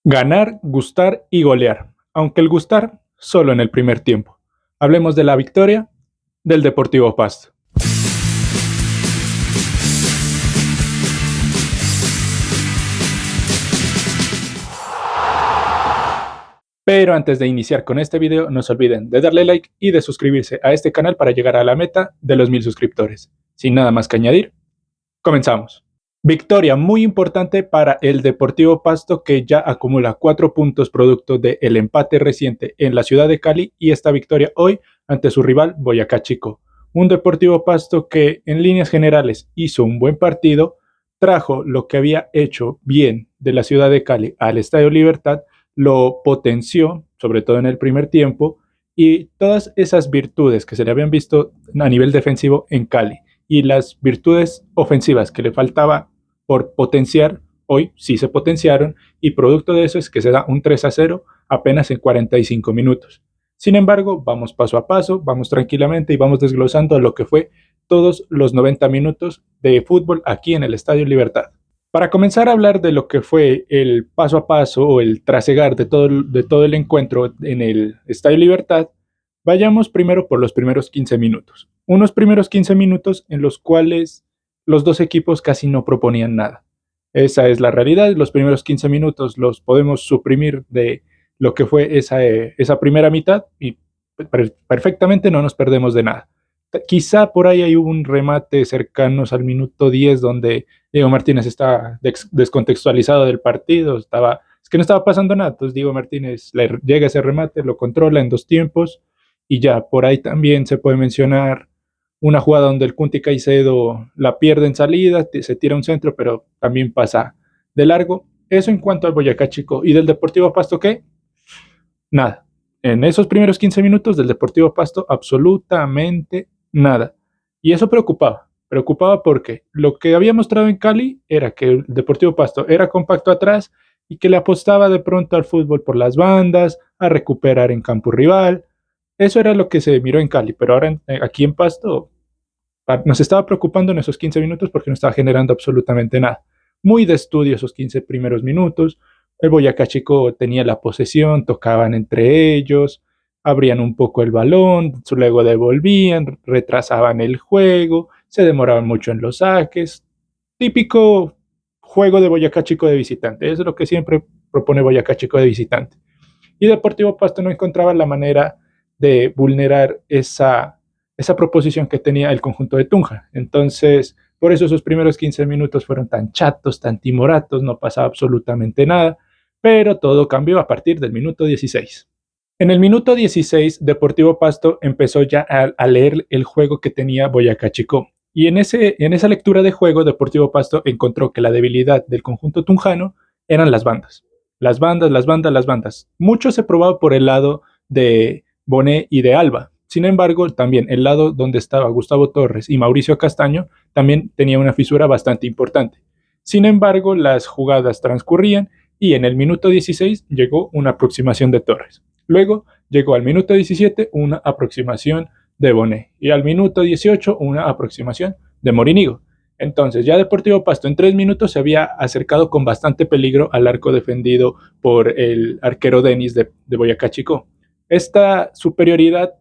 Ganar, gustar y golear, aunque el gustar solo en el primer tiempo. Hablemos de la victoria del Deportivo Pasto. Pero antes de iniciar con este video, no se olviden de darle like y de suscribirse a este canal para llegar a la meta de los 1000 suscriptores. Sin nada más que añadir, comenzamos. Victoria muy importante para el Deportivo Pasto, que ya acumula 4 puntos producto del empate reciente en la ciudad de Cali y esta victoria hoy ante su rival Boyacá Chico. Un Deportivo Pasto que en líneas generales hizo un buen partido, trajo lo que había hecho bien de la ciudad de Cali al Estadio Libertad, lo potenció, sobre todo en el primer tiempo, y todas esas virtudes que se le habían visto a nivel defensivo en Cali y las virtudes ofensivas que le faltaba por potenciar, hoy sí se potenciaron, y producto de eso es que se da un 3-0 apenas en 45 minutos. Sin embargo, vamos paso a paso, vamos tranquilamente y vamos desglosando lo que fue todos los 90 minutos de fútbol aquí en el Estadio Libertad. Para comenzar a hablar de lo que fue el paso a paso o el trasegar de todo el encuentro en el Estadio Libertad, vayamos primero por los primeros 15 minutos. Unos primeros 15 minutos en los cuales los dos equipos casi no proponían nada. Esa es la realidad. Los primeros 15 minutos los podemos suprimir de lo que fue esa primera mitad y perfectamente no nos perdemos de nada. Quizá por ahí hay un remate cercanos al minuto 10 donde Diego Martínez está descontextualizado del partido, es que no estaba pasando nada, entonces Diego Martínez le llega ese remate, lo controla en 2 tiempos y ya, por ahí también se puede mencionar una jugada donde el Kunti Caicedo la pierde en salida, se tira un centro, pero también pasa de largo. Eso en cuanto al Boyacá Chico. ¿Y del Deportivo Pasto qué? Nada. En esos primeros 15 minutos del Deportivo Pasto, absolutamente nada. Y eso preocupaba porque lo que había mostrado en Cali era que el Deportivo Pasto era compacto atrás y que le apostaba de pronto al fútbol por las bandas, a recuperar en campo rival. Eso era lo que se miró en Cali, pero ahora aquí en Pasto nos estaba preocupando en esos 15 minutos porque no estaba generando absolutamente nada. Muy de estudio esos 15 primeros minutos. El Boyacá Chico tenía la posesión, tocaban entre ellos, abrían un poco el balón, luego devolvían, retrasaban el juego, se demoraban mucho en los saques. Típico juego de Boyacá Chico de visitante. Eso es lo que siempre propone Boyacá Chico de visitante. Y Deportivo Pasto no encontraba la manera de vulnerar esa proposición que tenía el conjunto de Tunja. Entonces, por eso esos primeros 15 minutos fueron tan chatos, tan timoratos, no pasaba absolutamente nada, pero todo cambió a partir del minuto 16. En el minuto 16, Deportivo Pasto empezó ya a leer el juego que tenía Boyacá Chico. Y en esa lectura de juego, Deportivo Pasto encontró que la debilidad del conjunto tunjano eran las bandas. Las bandas, las bandas, las bandas. Mucho se probaba por el lado de Bonet y de Alba. Sin embargo, también el lado donde estaba Gustavo Torres y Mauricio Castaño también tenía una fisura bastante importante. Sin embargo, las jugadas transcurrían y en el minuto 16 llegó una aproximación de Torres. Luego llegó al minuto 17 una aproximación de Bonet y al minuto 18 una aproximación de Morinigo. Entonces ya Deportivo Pasto en 3 minutos se había acercado con bastante peligro al arco defendido por el arquero Denis de Boyacá Chico. Esta superioridad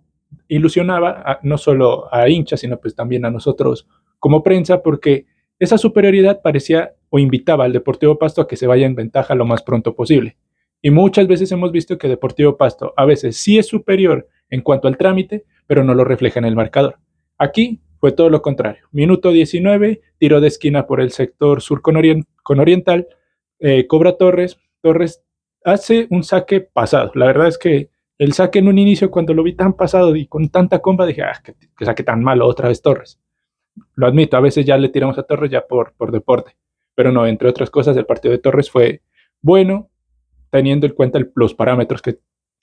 ilusionaba no solo a hinchas, sino pues también a nosotros como prensa, porque esa superioridad parecía o invitaba al Deportivo Pasto a que se vaya en ventaja lo más pronto posible. Y muchas veces hemos visto que Deportivo Pasto a veces sí es superior en cuanto al trámite, pero no lo refleja en el marcador. Aquí fue todo lo contrario. Minuto 19, tiro de esquina por el sector sur con Oriental, cobra Torres. Torres hace un saque pasado. La verdad es que el saque en un inicio, cuando lo vi tan pasado y con tanta comba, dije, que saque tan malo otra vez Torres. Lo admito, a veces ya le tiramos a Torres ya por deporte. Pero no, entre otras cosas, el partido de Torres fue bueno, teniendo en cuenta los parámetros que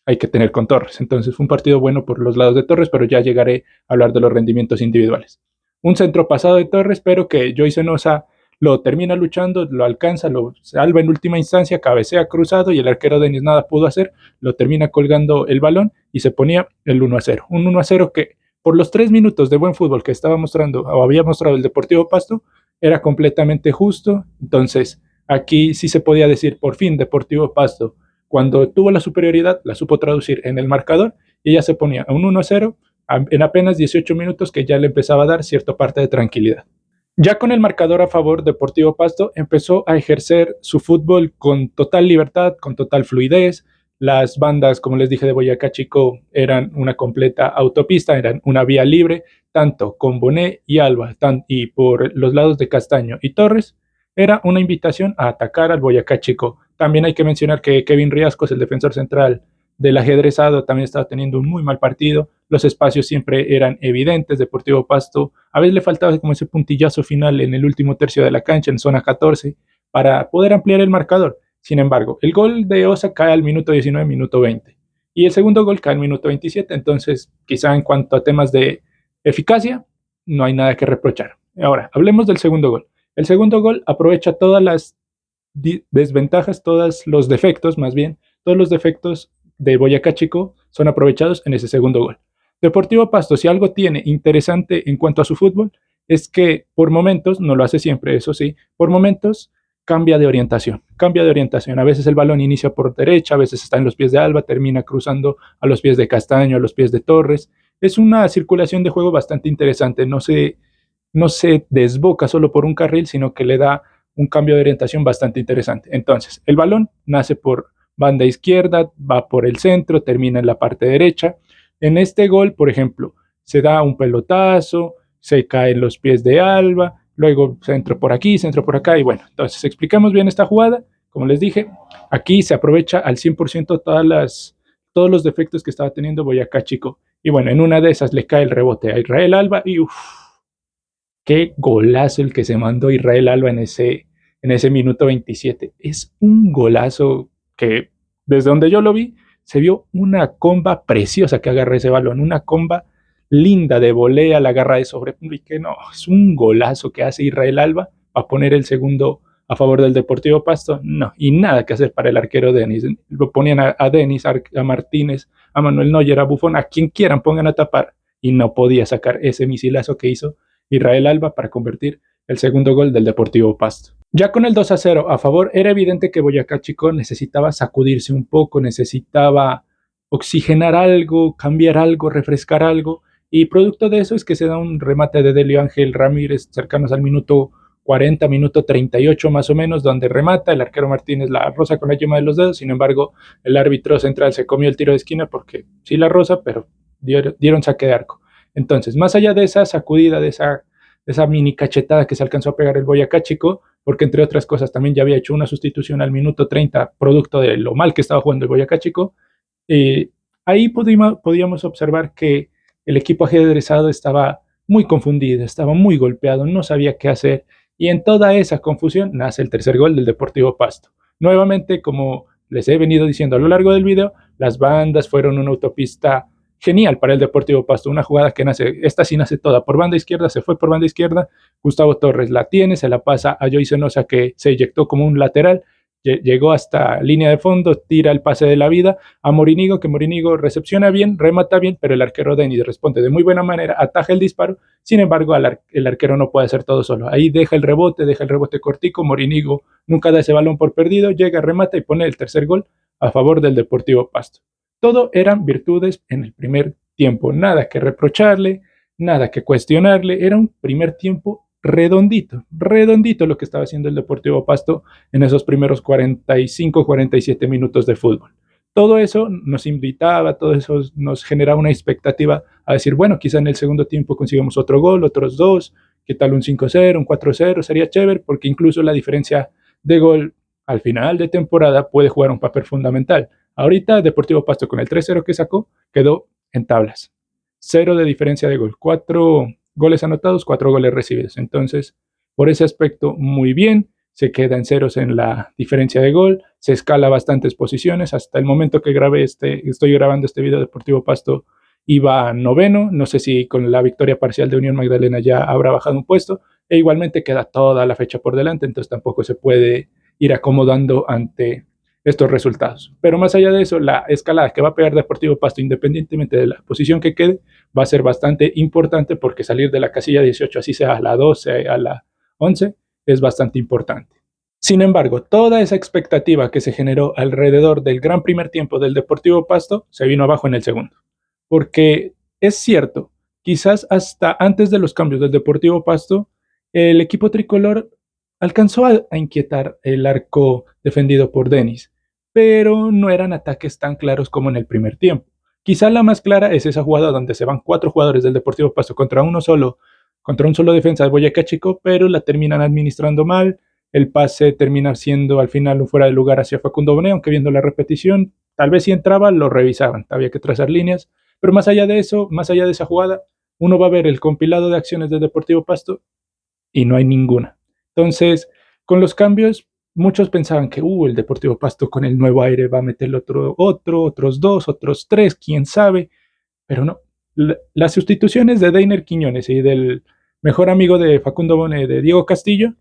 hay que tener con Torres. Entonces fue un partido bueno por los lados de Torres, pero ya llegaré a hablar de los rendimientos individuales. Un centro pasado de Torres, pero que Joyce Nosa lo termina luchando, lo alcanza, lo salva en última instancia, cabecea cruzado y el arquero Denis nada pudo hacer, lo termina colgando el balón y se ponía el 1-0. Un 1-0 que por los 3 minutos de buen fútbol que estaba mostrando o había mostrado el Deportivo Pasto, era completamente justo. Entonces, Aquí sí se podía decir, por fin, Deportivo Pasto, cuando tuvo la superioridad, la supo traducir en el marcador y ya se ponía a un 1-0 en apenas 18 minutos, que ya le empezaba a dar cierta parte de tranquilidad. Ya con el marcador a favor, Deportivo Pasto empezó a ejercer su fútbol con total libertad, con total fluidez. Las bandas, como les dije, de Boyacá Chico eran una completa autopista, eran una vía libre, tanto con Boné y Alba, y por los lados de Castaño y Torres, era una invitación a atacar al Boyacá Chico. También hay que mencionar que Kevin Riascos, el defensor central del ajedrezado, también estaba teniendo un muy mal partido. Los espacios siempre eran evidentes. Deportivo Pasto a veces le faltaba como ese puntillazo final en el último tercio de la cancha, en zona 14, para poder ampliar el marcador. Sin embargo, el gol de Osa cae al minuto 19, minuto 20. Y el segundo gol cae al minuto 27. Entonces, quizá en cuanto a temas de eficacia, no hay nada que reprochar. Ahora, hablemos del segundo gol. El segundo gol aprovecha todas las desventajas, todos los defectos, más bien, todos los defectos de Boyacá Chico son aprovechados en ese segundo gol. Deportivo Pasto, si algo tiene interesante en cuanto a su fútbol, es que por momentos, no lo hace siempre, eso sí, por momentos cambia de orientación, cambia de orientación. A veces el balón inicia por derecha, a veces está en los pies de Alba, termina cruzando a los pies de Castaño, a los pies de Torres. Es una circulación de juego bastante interesante, no se desboca solo por un carril, sino que le da un cambio de orientación bastante interesante. Entonces, el balón nace por banda izquierda, va por el centro, termina en la parte derecha. En este gol, por ejemplo, se da un pelotazo, se cae en los pies de Alba, luego centro por aquí, centro por acá, y bueno, entonces explicamos bien esta jugada. Como les dije, aquí se aprovecha al 100% todos los defectos que estaba teniendo Boyacá Chico. Y bueno, en una de esas le cae el rebote a Israel Alba y qué golazo el que se mandó Israel Alba en ese minuto 27. Es un golazo que desde donde yo lo vi se vio una comba preciosa que agarra ese balón, una comba linda de volea, la agarra de sobrepique. No, es un golazo que hace Israel Alba para poner el segundo a favor del Deportivo Pasto. No, y nada que hacer para el arquero Denis. Lo ponían a Denis, a Martínez, a Manuel Neuer, a Buffon, a quien quieran, pongan a tapar, y no podía sacar ese misilazo que hizo Israel Alba para convertir el segundo gol del Deportivo Pasto. Ya con el 2-0 a favor, era evidente que Boyacá Chico necesitaba sacudirse un poco, necesitaba oxigenar algo, cambiar algo, refrescar algo, y producto de eso es que se da un remate de Delio Ángel Ramírez cercanos al minuto 40, minuto 38 más o menos, donde remata, el arquero Martínez la roza con la yema de los dedos. Sin embargo, el árbitro central se comió el tiro de esquina porque sí la roza, pero dieron saque de arco. Entonces, más allá de esa sacudida, de esa mini cachetada que se alcanzó a pegar el Boyacá Chico, porque entre otras cosas también ya había hecho una sustitución al minuto 30, producto de lo mal que estaba jugando el Boyacá Chico, ahí podíamos observar que el equipo ajedrezado estaba muy confundido, estaba muy golpeado, no sabía qué hacer, y en toda esa confusión nace el tercer gol del Deportivo Pasto. Nuevamente, como les he venido diciendo a lo largo del video, las bandas fueron una autopista genial para el Deportivo Pasto, una jugada que nace, esta sí nace toda por banda izquierda, se fue por banda izquierda, Gustavo Torres la tiene, se la pasa a Joyce Nosa, que se eyectó como un lateral, llegó hasta línea de fondo, tira el pase de la vida a Morinigo, que Morinigo recepciona bien, remata bien, pero el arquero Denis responde de muy buena manera, ataja el disparo. Sin embargo, el arquero no puede hacer todo solo, ahí deja el rebote cortico, Morinigo nunca da ese balón por perdido, llega, remata y pone el tercer gol a favor del Deportivo Pasto. Todo eran virtudes en el primer tiempo, nada que reprocharle, nada que cuestionarle, era un primer tiempo redondito, redondito lo que estaba haciendo el Deportivo Pasto en esos primeros 45, 47 minutos de fútbol. Todo eso nos invitaba, todo eso nos generaba una expectativa a decir, bueno, quizá en el segundo tiempo consigamos otro gol, otros dos, qué tal un 5-0, un 4-0, sería chévere, porque incluso la diferencia de gol al final de temporada puede jugar un papel fundamental. Ahorita Deportivo Pasto con el 3-0 que sacó quedó en tablas. 0 de diferencia de gol, 4 goles anotados, 4 goles recibidos. Entonces, por ese aspecto, muy bien. Se queda en ceros en la diferencia de gol, se escala bastantes posiciones. Hasta el momento que estoy grabando este video, Deportivo Pasto iba noveno. No sé si con la victoria parcial de Unión Magdalena ya habrá bajado un puesto. E igualmente queda toda la fecha por delante, entonces tampoco se puede ir acomodando ante estos resultados. Pero más allá de eso, la escalada que va a pegar Deportivo Pasto, independientemente de la posición que quede, va a ser bastante importante, porque salir de la casilla 18, así sea a la 12, a la 11, es bastante importante. Sin embargo, toda esa expectativa que se generó alrededor del gran primer tiempo del Deportivo Pasto se vino abajo en el segundo. Porque es cierto, quizás hasta antes de los cambios del Deportivo Pasto, el equipo tricolor alcanzó a inquietar el arco defendido por Denis, pero no eran ataques tan claros como en el primer tiempo. Quizá la más clara es esa jugada donde se van 4 jugadores del Deportivo Pasto contra un solo defensa de Boyacá Chico, pero la terminan administrando mal. El pase termina siendo al final un fuera de lugar hacia Facundo Bonet, aunque viendo la repetición, tal vez si entraba, lo revisaban, había que trazar líneas. Pero más allá de eso, más allá de esa jugada, uno va a ver el compilado de acciones del Deportivo Pasto y no hay ninguna. Entonces, con los cambios, muchos pensaban que el Deportivo Pasto con el nuevo aire va a meter otros dos, otros tres, quién sabe, pero no. Las sustituciones de Deiner Quiñones y del mejor amigo de Facundo Bonet, de Diego Castillo,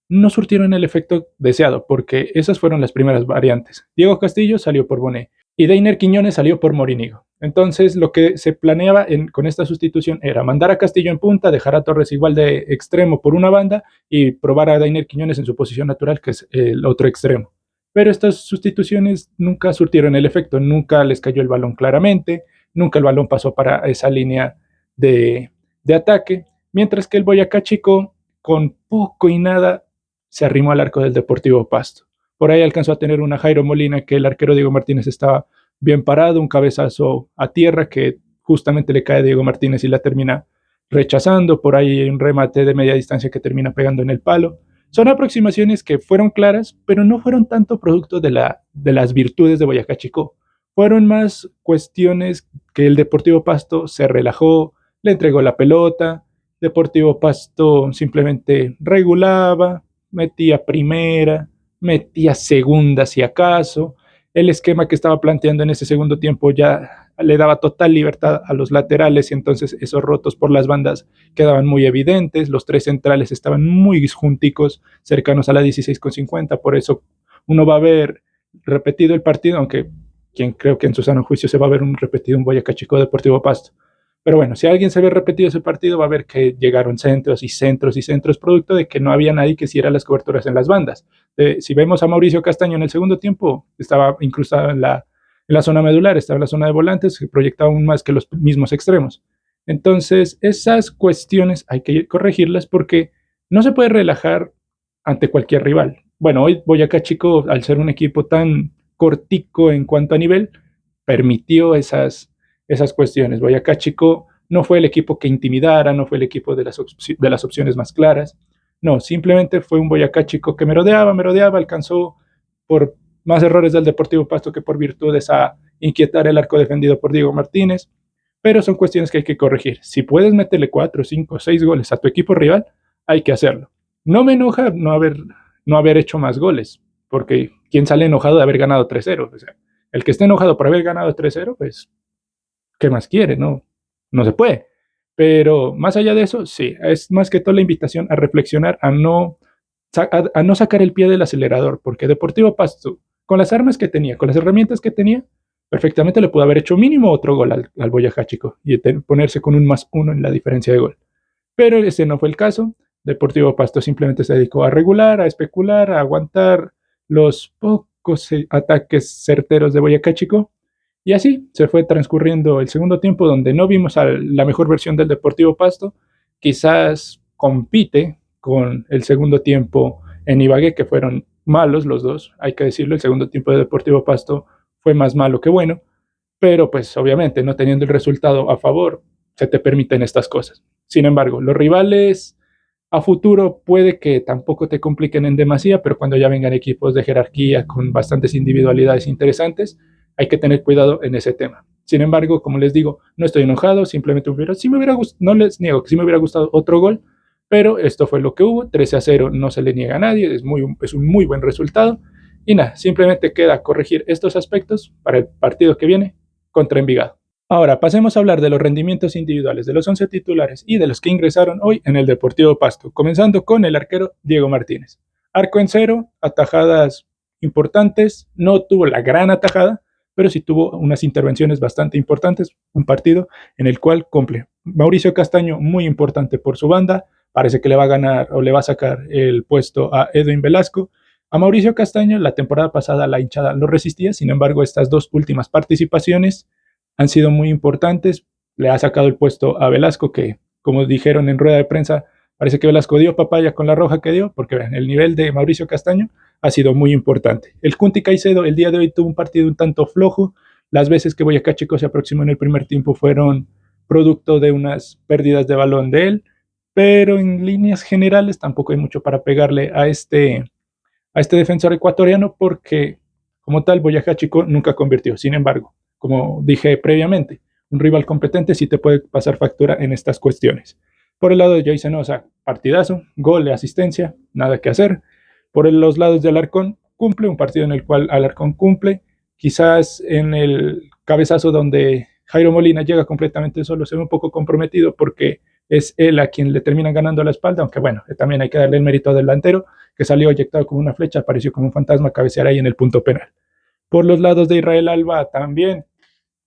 no surtieron el efecto deseado, porque esas fueron las primeras variantes. Diego Castillo salió por Bonet y Deiner Quiñones salió por Morinigo. Entonces, lo que se planeaba con esta sustitución era mandar a Castillo en punta, dejar a Torres igual de extremo por una banda y probar a Deiner Quiñones en su posición natural, que es el otro extremo. Pero estas sustituciones nunca surtieron el efecto, nunca les cayó el balón claramente, nunca el balón pasó para esa línea de ataque, mientras que el Boyacá Chico, con poco y nada, se arrimó al arco del Deportivo Pasto. Por ahí alcanzó a tener una Jairo Molina que el arquero Diego Martínez estaba bien parado, un cabezazo a tierra que justamente le cae a Diego Martínez y la termina rechazando. Por ahí un remate de media distancia que termina pegando en el palo. Son aproximaciones que fueron claras, pero no fueron tanto producto de las virtudes de Boyacá Chico. Fueron más cuestiones que el Deportivo Pasto se relajó, le entregó la pelota, Deportivo Pasto simplemente regulaba, metía primera, metía segunda si acaso. El esquema que estaba planteando en ese segundo tiempo ya le daba total libertad a los laterales y entonces esos rotos por las bandas quedaban muy evidentes. Los tres centrales estaban muy junticos, cercanos a la 16,50. Por eso uno va a ver repetido el partido, aunque quien creo que en su sano juicio se va a ver un repetido un Boyacá Chico Deportivo Pasto. Pero bueno, si alguien se ve repetido ese partido, va a ver que llegaron centros y centros y centros, producto de que no había nadie que hiciera las coberturas en las bandas. Si vemos a Mauricio Castaño en el segundo tiempo, estaba incrustado en la zona medular, estaba en la zona de volantes, que proyectaba aún más que los mismos extremos. Entonces, esas cuestiones hay que corregirlas porque no se puede relajar ante cualquier rival. Bueno, hoy Boyacá Chico, al ser un equipo tan cortico en cuanto a nivel, permitió esas cuestiones. Boyacá Chico no fue el equipo que intimidara, no fue el equipo de las opciones más claras. No, simplemente fue un Boyacá Chico que merodeaba, alcanzó por más errores del Deportivo Pasto que por virtudes a inquietar el arco defendido por Diego Martínez. Pero son cuestiones que hay que corregir. Si puedes meterle 4, 5, 6 goles a tu equipo rival, hay que hacerlo. No me enoja no haber hecho más goles, porque ¿quién sale enojado de haber ganado 3-0? O sea, el que esté enojado por haber ganado 3-0, pues ¿qué más quiere? No, no se puede. Pero más allá de eso, sí, es más que todo la invitación a reflexionar, a no sacar el pie del acelerador, porque Deportivo Pasto, con las armas que tenía, con las herramientas que tenía, perfectamente le pudo haber hecho mínimo otro gol al Boyacá Chico y ponerse con un +1 en la diferencia de gol. Pero ese no fue el caso. Deportivo Pasto simplemente se dedicó a regular, a especular, a aguantar los pocos ataques certeros de Boyacá Chico. Y así se fue transcurriendo el segundo tiempo, donde no vimos a la mejor versión del Deportivo Pasto. Quizás compite con el segundo tiempo en Ibagué, que fueron malos los dos, hay que decirlo. El segundo tiempo de Deportivo Pasto fue más malo que bueno, pero pues obviamente no teniendo el resultado a favor, se te permiten estas cosas. Sin embargo, los rivales a futuro puede que tampoco te compliquen en demasía, pero cuando ya vengan equipos de jerarquía con bastantes individualidades interesantes, hay que tener cuidado en ese tema. Sin embargo, como les digo, no estoy enojado, simplemente no les niego que sí me hubiera gustado otro gol, pero esto fue lo que hubo. 13-0 no se le niega a nadie, es un muy buen resultado. Y nada, simplemente queda corregir estos aspectos para el partido que viene contra Envigado. Ahora pasemos a hablar de los rendimientos individuales de los 11 titulares y de los que ingresaron hoy en el Deportivo Pasto, comenzando con el arquero Diego Martínez. Arco en cero, atajadas importantes, no tuvo la gran atajada, pero sí tuvo unas intervenciones bastante importantes, un partido en el cual cumple. Mauricio Castaño, muy importante por su banda, parece que le va a ganar o le va a sacar el puesto a Edwin Velasco. A Mauricio Castaño la temporada pasada la hinchada lo resistía, sin embargo estas dos últimas participaciones han sido muy importantes. Le ha sacado el puesto a Velasco, que como dijeron en rueda de prensa, parece que Velasco dio papaya con la roja que dio, porque vean, el nivel de Mauricio Castaño ha sido muy importante. El Cunti Caicedo el día de hoy tuvo un partido un tanto flojo. Las veces que Boyacá Chico se aproximó en el primer tiempo fueron producto de unas pérdidas de balón de él, pero en líneas generales tampoco hay mucho para pegarle a este defensor ecuatoriano porque como tal Boyacá Chico nunca convirtió. Sin embargo, como dije previamente, un rival competente sí te puede pasar factura en estas cuestiones. Por el lado de Jason Osa, partidazo, gol de asistencia, nada que hacer. Por los lados de Alarcón, cumple un partido en el cual Alarcón cumple. Quizás en el cabezazo donde Jairo Molina llega completamente solo se ve un poco comprometido porque es él a quien le termina ganando la espalda, aunque bueno, también hay que darle el mérito al delantero, que salió eyectado como una flecha, apareció como un fantasma a cabecear ahí en el punto penal. Por los lados de Israel Alba también,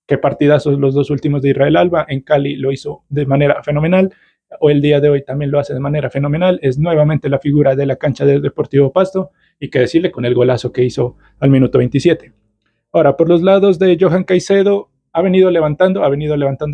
qué partidazos los dos últimos de Israel Alba, en Cali lo hizo de manera fenomenal, o el día de hoy también lo hace de manera fenomenal, es nuevamente la figura de la cancha del Deportivo Pasto, y que decirle con el golazo que hizo al minuto 27. Ahora, por los lados de Johan Caicedo, ha venido levantando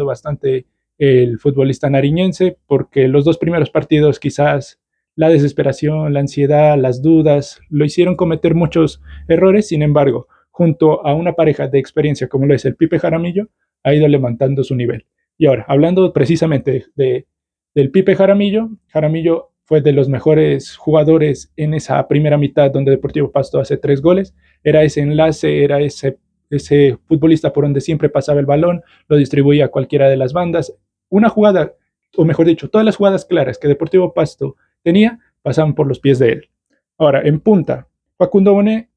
bastante el futbolista nariñense, porque los dos primeros partidos quizás la desesperación, la ansiedad, las dudas, lo hicieron cometer muchos errores. Sin embargo, junto a una pareja de experiencia como lo es el Pipe Jaramillo, ha ido levantando su nivel. Y ahora, hablando precisamente del Pipe Jaramillo, Jaramillo fue de los mejores jugadores en esa primera mitad donde Deportivo Pasto hace 3 goles. Era ese enlace, era ese futbolista por donde siempre pasaba el balón, lo distribuía a cualquiera de las bandas. Una jugada, o mejor dicho, todas las jugadas claras que Deportivo Pasto tenía pasaban por los pies de él. Ahora, en punta, Facundo Bonet,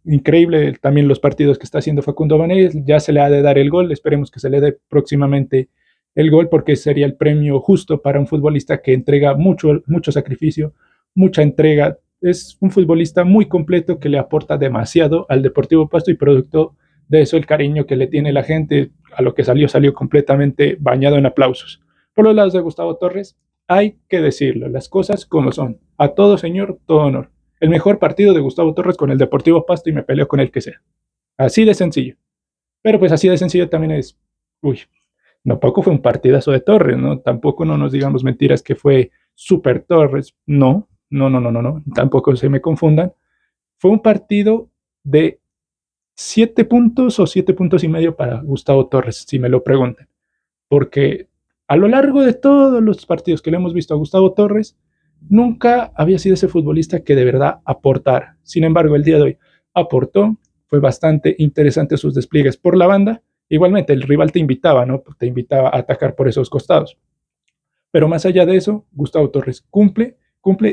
increíble también los partidos que está haciendo Facundo Bonet, ya se le ha de dar el gol, esperemos que se le dé próximamente el gol porque sería el premio justo para un futbolista que entrega mucho sacrificio, mucha entrega. Es un futbolista muy completo que le aporta demasiado al Deportivo Pasto y producto de eso el cariño que le tiene la gente, a lo que salió completamente bañado en aplausos. Por los lados de Gustavo Torres, hay que decirlo, las cosas como son. A todo señor, todo honor. El mejor partido de Gustavo Torres con el Deportivo Pasto y me peleo con el que sea. Así de sencillo. Pero pues así de sencillo también es, uy, no poco fue un partidazo de Torres, ¿no? Tampoco no nos digamos mentiras que fue Super Torres. No. Tampoco se me confundan. Fue un partido de 7 puntos o 7 puntos y medio para Gustavo Torres, si me lo preguntan. Porque a lo largo de todos los partidos que le hemos visto a Gustavo Torres, nunca había sido ese futbolista que de verdad aportara. Sin embargo, el día de hoy aportó, fue bastante interesante sus despliegues por la banda. Igualmente, el rival te invitaba, ¿no? Te invitaba a atacar por esos costados. Pero más allá de eso, Gustavo Torres cumple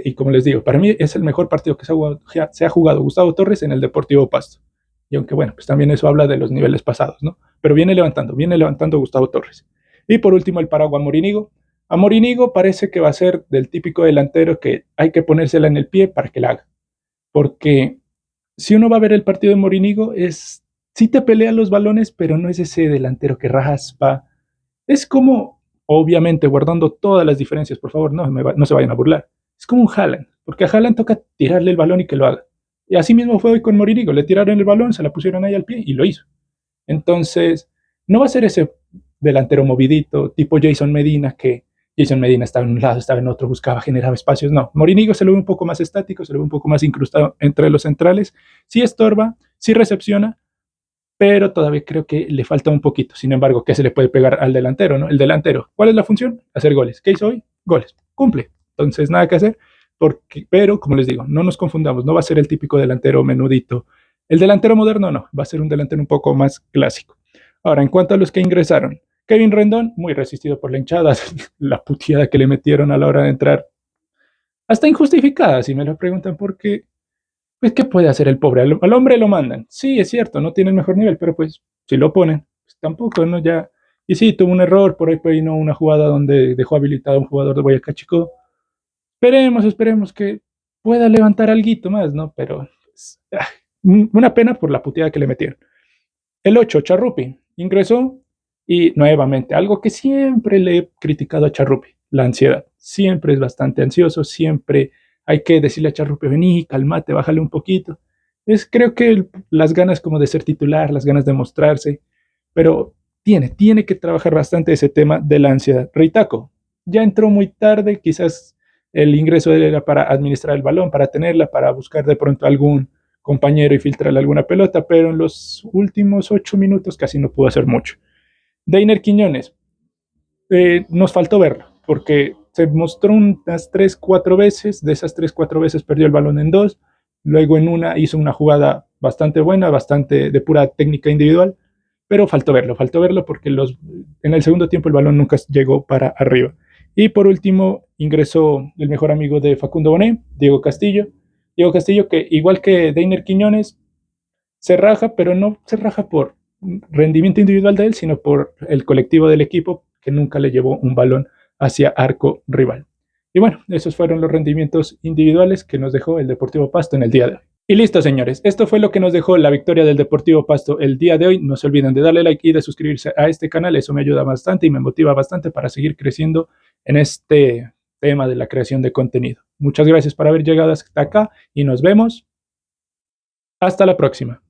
y como les digo, para mí es el mejor partido que se ha jugado Gustavo Torres en el Deportivo Pasto. Y aunque bueno, pues también eso habla de los niveles pasados, ¿no? Pero viene levantando Gustavo Torres. Y por último, el paraguas Morinigo. A Morinigo parece que va a ser del típico delantero que hay que ponérsela en el pie para que la haga. Porque si uno va a ver el partido de Morinigo, sí te pelea los balones, pero no es ese delantero que raspa. Es como, obviamente, guardando todas las diferencias, por favor, no se vayan a burlar. Es como un Haaland, porque a Haaland toca tirarle el balón y que lo haga. Y así mismo fue hoy con Morinigo, le tiraron el balón, se la pusieron ahí al pie y lo hizo. Entonces, no va a ser ese delantero movidito, tipo Jason Medina, que Jason Medina estaba en un lado, estaba en otro, buscaba, generaba espacios. No, Morinigo se lo ve un poco más estático, se lo ve un poco más incrustado entre los centrales. Sí estorba, sí recepciona, pero todavía creo que le falta un poquito. Sin embargo, ¿qué se le puede pegar al delantero, no? El delantero, ¿cuál es la función? Hacer goles. ¿Qué hizo hoy? Goles. Cumple. Entonces, nada que hacer. Pero, como les digo, no nos confundamos, no va a ser el típico delantero menudito. El delantero moderno no, va a ser un delantero un poco más clásico. Ahora, en cuanto a los que ingresaron, Kevin Rendón, muy resistido por la hinchada, la puteada que le metieron a la hora de entrar, hasta injustificada, si me lo preguntan, porque pues, ¿qué puede hacer el pobre? Al hombre lo mandan. Sí, es cierto, no tiene el mejor nivel, pero pues, si lo ponen, pues tampoco, ¿no? Ya. Y sí, tuvo un error, por ahí no una jugada donde dejó habilitado a un jugador de Boyacá Chico. Esperemos que pueda levantar algo más, ¿no? Pero, pues, una pena por la puteada que le metieron. El 8, Charrupi, ingresó y nuevamente, algo que siempre le he criticado a Charrupi, la ansiedad. Siempre es bastante ansioso, siempre hay que decirle a Charrupe, vení, calmate, bájale un poquito. Creo que las ganas como de ser titular, las ganas de mostrarse, pero tiene que trabajar bastante ese tema de la ansiedad. Reitaco, ya entró muy tarde, quizás el ingreso de él era para administrar el balón, para tenerla, para buscar de pronto algún compañero y filtrarle alguna pelota, pero en los últimos 8 minutos casi no pudo hacer mucho. Deiner Quiñones, nos faltó verlo, porque se mostró unas 3, 4 veces, de esas 3, 4 veces perdió el balón en 2, luego en una hizo una jugada bastante buena, bastante de pura técnica individual, pero faltó verlo porque en el segundo tiempo el balón nunca llegó para arriba. Y por último ingresó el mejor amigo de Facundo Bonet, Diego Castillo. Diego Castillo que igual que Deiner Quiñones se raja, pero no se raja por rendimiento individual de él, sino por el colectivo del equipo que nunca le llevó un balón hacia arco rival. Y bueno, esos fueron los rendimientos individuales que nos dejó el Deportivo Pasto en el día de hoy. Y listo, señores, esto fue lo que nos dejó la victoria del Deportivo Pasto el día de hoy. No se olviden de darle like y de suscribirse a este canal, eso me ayuda bastante y me motiva bastante para seguir creciendo en este tema de la creación de contenido. Muchas gracias por haber llegado hasta acá y nos vemos hasta la próxima.